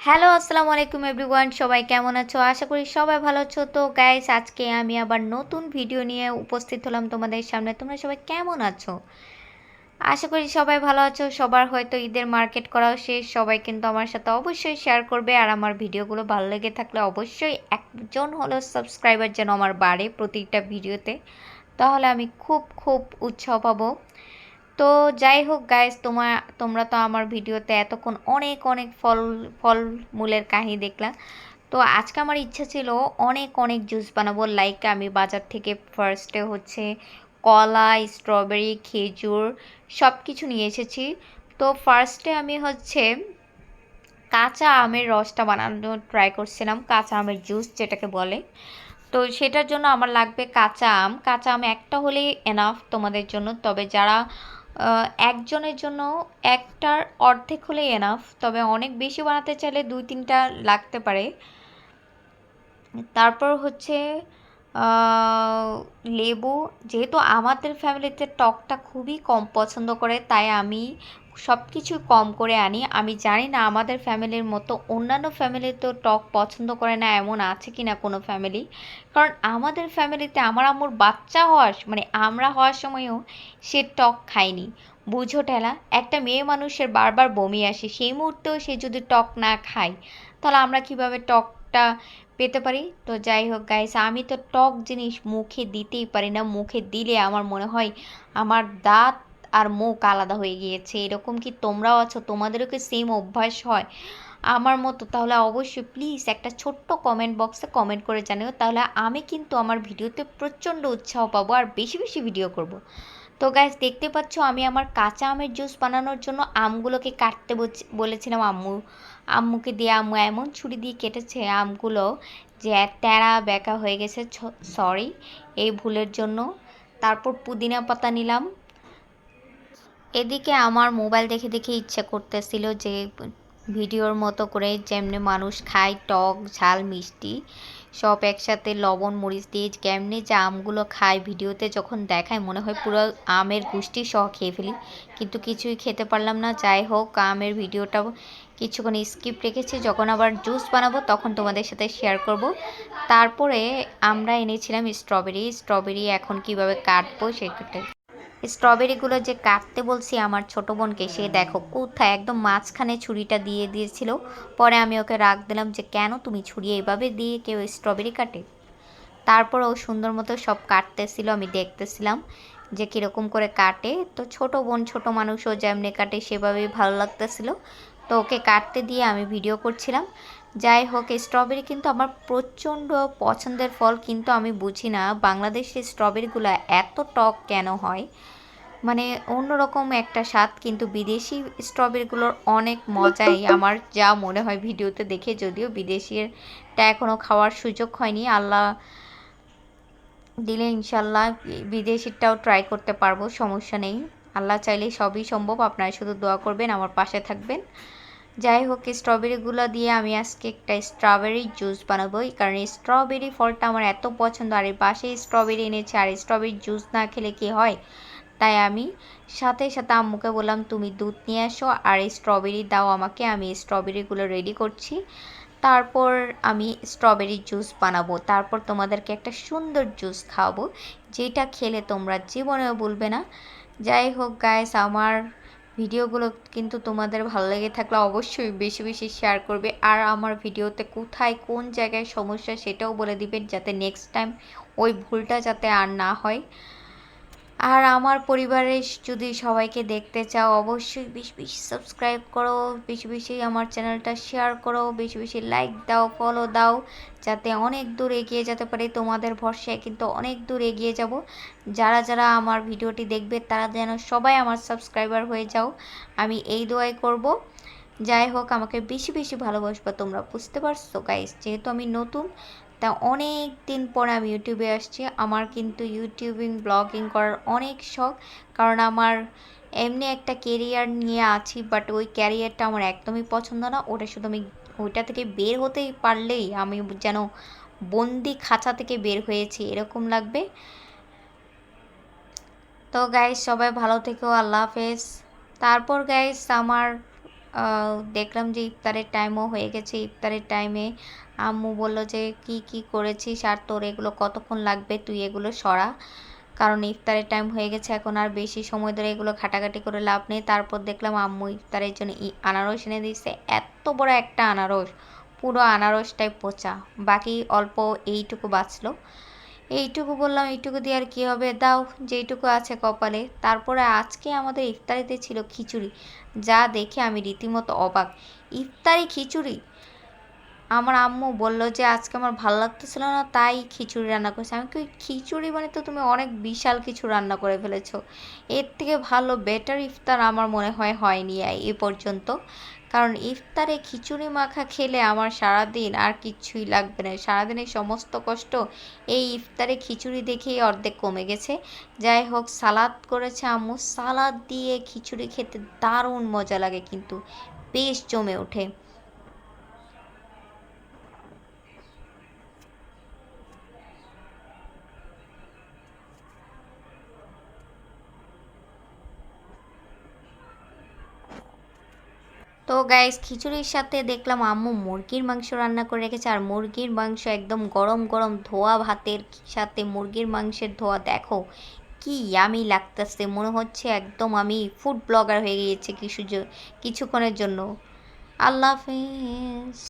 Hello আসসালামু আলাইকুম everyone, সবাই কেমন আছো? আশা করি সবাই ভালো আছো। তো গাইস, আজকে আমি আবার নতুন ভিডিও নিয়ে উপস্থিত হলাম তোমাদের সামনে। তোমরা সবাই কেমন আছো? আশা করি সবাই ভালো আছো। সবার হয়তো ঈদের মার্কেট করাও শেষ। সবাই কিন্তু আমার সাথে অবশ্যই শেয়ার করবে, আর আমার ভিডিওগুলো ভালো লেগে থাকলে অবশ্যই একজন হলো সাবস্ক্রাইবার যেন আমার বাড়ে প্রতিটা ভিডিওতে, তাহলে আমি খুব খুব উৎসাহ পাবো। তো যাই হোক গাইস, তোমরা তো আমার ভিডিওতে এতক্ষণ অনেক অনেক ফলমূলের কাহিনী দেখলাম। তো আজকে আমার ইচ্ছা ছিল অনেক অনেক জুস বানাবো। লাইক আমি বাজার থেকে ফার্স্টে হচ্ছে কলা, স্ট্রবেরি, খেজুর সব কিছু নিয়ে এসেছি। তো ফার্স্টে আমি হচ্ছে কাঁচা আমের রসটা বানানোর ট্রাই করছিলাম, কাঁচা আমের জুস যেটাকে বলে। তো সেটার জন্য আমার লাগবে কাঁচা আম একটা হলেই এনাফ তোমাদের জন্য। তবে যারা একজনের জন্য একটার অর্ধেক হলেই এনাফ, তবে অনেক বেশি বানাতে চাইলে 2-3টা লাগতে পারে। তারপর হচ্ছে লেবু। যেহেতু আমাদের ফ্যামিলিতে টকটা খুবই কম পছন্দ করে, তাই আমি সব কিছু কম করে আনি। আমি জানি না আমাদের ফ্যামিলির মতো অন্যান্য ফ্যামিলিতেও টক পছন্দ করে না এমন আছে কি না কোনো ফ্যামিলি। কারণ আমাদের ফ্যামিলিতে আমার আম্মুর বাচ্চা হওয়ার মানে আমরা হওয়ার সময়ও সে টক খায়নি। বুঝো ঠেলা, একটা মেয়ে মানুষের বারবার বমি আসে, সেই মুহূর্তেও সে যদি টক না খায়, তাহলে আমরা কিভাবে টকটা পেতে পারি? তো যাই হোক গাইস, আমি তো টক জিনিস মুখে দিতেই পারি না। মুখে দিলে আমার মনে হয় আমার দাঁত আর মুখ আলাদা হয়ে গিয়েছে। এরকম কি তোমরাও আছো? তোমাদেরও কি সেম অভ্যাস হয় আমার মতো? তাহলে অবশ্যই প্লিজ একটা ছোট্ট কমেন্ট বক্সে কমেন্ট করে জানিও, তাহলে আমি কিন্তু আমার ভিডিওতে প্রচণ্ড উৎসাহ পাবো আর বেশি বেশি ভিডিও করব। তো গাইস, দেখতে পাচ্ছ আমি আমার কাঁচা আমের জুস বানানোর জন্য আমগুলোকে কাটতে বলেছিলাম আম্মুকে দিয়ে। আম্মু এমন ছুরি দিয়ে কেটেছে আমগুলো যে তেড়া বেঁকা হয়ে গেছে। সরি এই ভুলের জন্য। তারপর পুদিনা পাতা নিলাম। এদিকে আমার মোবাইল দেখে দেখে ইচ্ছা করতেছিল যে ভিডিওর মতো করে যেমনি মানুষ খায় টক ঝাল মিষ্টি সব একসাথে লবণ মরিচ দিয়ে কেমনি যে আমগুলো খায় ভিডিওতে যখন দেখায় মনে হয় পুরো আমের গুষ্টি সহ খেয়ে ফেলি, কিন্তু কিছুই খেতে পারলাম না। যাই হোক, আমের ভিডিওটা কিছুক্ষণ স্কিপ রেখেছি, যখন আবার জুস বানাবো তখন তোমাদের সাথে শেয়ার করব। তারপরে আমরা এনেছিলাম স্ট্রবেরি এখন কিভাবে কাটবো সেটা। স্ট্রবেরিগুলো যে কাটতে বলছি আমার ছোট বোনকে, সে দেখো কোথায় একদম মাঝখানে ছুরিটা দিয়ে দিয়েছিল। পরে আমি ওকে রাগ দিলাম যে কেন তুমি ছুরি এইভাবে দিয়ে কেউ স্ট্রবেরি কাটে। তারপর ও সুন্দর মতো সব কাটতেছিল, আমি দেখতেছিলাম যে কীরকম করে কাটে। তো ছোট বোন ছোট মানুষও যেমনি কাটে সেভাবেই ভালো লাগতেছিল, তো ওকে কাটতে দিয়ে আমি ভিডিও করছিলাম। যাই হোক, স্ট্রবেরি কিন্তু আমার প্রচণ্ড পছন্দের ফল, কিন্তু আমি বুঝি না বাংলাদেশের স্ট্রবেরিগুলো এত টক কেন হয়। মানে অন্যরকম একটা স্বাদ, কিন্তু বিদেশি স্ট্রবেরিগুলোর অনেক মজাই আমার যা মনে হয় ভিডিওতে দেখে। যদিও বিদেশিটা এখনও খাওয়ার সুযোগ হয়নি, আল্লাহ দিলে ইনশাল্লাহ বিদেশিটাও ট্রাই করতে পারবো, সমস্যা নেই। আল্লাহ চাইলে সবই সম্ভব। আপনারা শুধু দোয়া করবেন, আমার পাশে থাকবেন। যাই হোক, স্ট্রবেরিগুলো দিয়ে আমি আজকে একটা স্ট্রবেরি জুস বানাবো, কারণ স্ট্রবেরি ফলটা আমার এত পছন্দ। আর এই পাশে স্ট্রবেরি এনেছে, আর স্ট্রবেরি জুস না খেলে কি হয়? তাই আমি সাথে সাথে আম্মুকে বললাম তুমি দুধ নিয়ে আসো আর স্ট্রবেরি দাও আমাকে, আমি স্ট্রবেরিগুলো রেডি করছি। তারপর আমি স্ট্রবেরি জুস বানাবো, তারপর তোমাদেরকে একটা সুন্দর জুস খাওয়াবো যেটা খেলে তোমরা জীবনেও ভুলবে না। যাই হোক গাইস, আমার ভিডিওগুলো কিন্তু তোমাদের ভালো লেগে থাকলে অবশ্যই বেশি বেশি শেয়ার করবে, আর আমার ভিডিওতে কোথায় কোন জায়গায় সমস্যা সেটাও বলে দিবেন, যাতে নেক্সট টাইম ওই ভুলটা যাতে আর না হয়। আর আমার পরিবারের যদি সবাইকে দেখতে চাও অবশ্যই বেশি বেশি সাবস্ক্রাইব করো, বেশি বেশি আমার চ্যানেলটা শেয়ার করো, বেশি বেশি লাইক দাও, ফলো দাও, যাতে অনেক দূর এগিয়ে যেতে পারি। তোমাদের ভরসায় কিন্তু অনেক দূর এগিয়ে যাব। যারা যারা আমার ভিডিওটি দেখবে তারা যেন সবাই আমার সাবস্ক্রাইবার হয়ে যাও, আমি এই দোয়াই করব। যাই হোক, আমাকে বেশি বেশি ভালোবাসবা তোমরা, বুঝতে পারছো গাইস? যেহেতু আমি নতুন, তা অনেক দিন পরে আমি ইউটিউবে আসছি। আমার কিন্তু ব্লগিং করার অনেক শখ, কারণ আমার এমনি একটা কেরিয়ার নিয়ে আছি, বাট ওই ক্যারিয়ারটা আমার একদমই পছন্দ না। ওটা শুধু আমি ওইটা থেকে বের হতেই পারলেই আমি যেন বন্দি খাঁচা থেকে বের হয়েছি এরকম লাগবে। তো গাইস, সবাই ভালো থেকো, আল্লাহ হাফেজ। তারপর গাইস, আমার দেখলাম যে ইফতারের টাইমও হয়ে গেছে। ইফতারের টাইমে আম্মু বলল যে কি কি করেছিস আর তোর এগুলো কতক্ষণ লাগবে, তুই এগুলো সরা, কারণ ইফতারের টাইম হয়ে গেছে, এখন আর বেশি সময় ধরে এগুলো ঘাটাঘাটি করে লাভ নেই। তারপর দেখলাম আম্মু ইফতারের জন্য আনারস এনে দিয়েছে, এত বড় একটা আনারস, পুরো আনারসটাই পচা, বাকি অল্প এইটুকু বাঁচলো। এইটুকু বললাম এইটুকু দিয়ে আর কী হবে, দাও যেইটুকু আছে কপালে। তারপরে আজকে আমাদের ইফতারিতে ছিল খিচুড়ি, যা দেখে আমি রীতিমতো অবাক। ইফতারি খিচুড়ি! আমার আম্মু বলল যে আজকে আমার ভালো লাগতেছিল না তাই খিচুড়ি রান্না করেছে। আমি কই খিচুড়ি মানে তো তুমি অনেক বিশাল কিছু রান্না করে ফেলেছো, এর থেকে ভালো বেটার ইফতার আমার মনে হয় হয়নি এ পর্যন্ত। কারণ ইফতারে খিচুড়ি মাখা খেলে আমার সারাদিন আর কিচ্ছুই লাগবে না, সারাদিনের সমস্ত কষ্ট এই ইফতারে খিচুড়ি দেখেই অর্ধেক কমে গেছে। যাই হোক, সালাদ করেছে আম্মু, সালাদ দিয়ে খিচুড়ি খেতে দারুণ মজা লাগে, কিন্তু বেশ জমে ওঠে। তো গাইস, খিচুড়ির সাথে দেখলাম আম্মু মুরগির মাংস রান্না করে রেখেছে, আর মুরগির মাংস একদম গরম গরম ধোয়া ভাতের সাথে মুরগির মাংসের ধোয়া, দেখো কি ইয়ামি লাগতেছে, মনে হচ্ছে একদম আমি ফুড ব্লগার হয়ে গিয়েছি কিছুক্ষণের জন্য। আল্লাহ হাফেজ।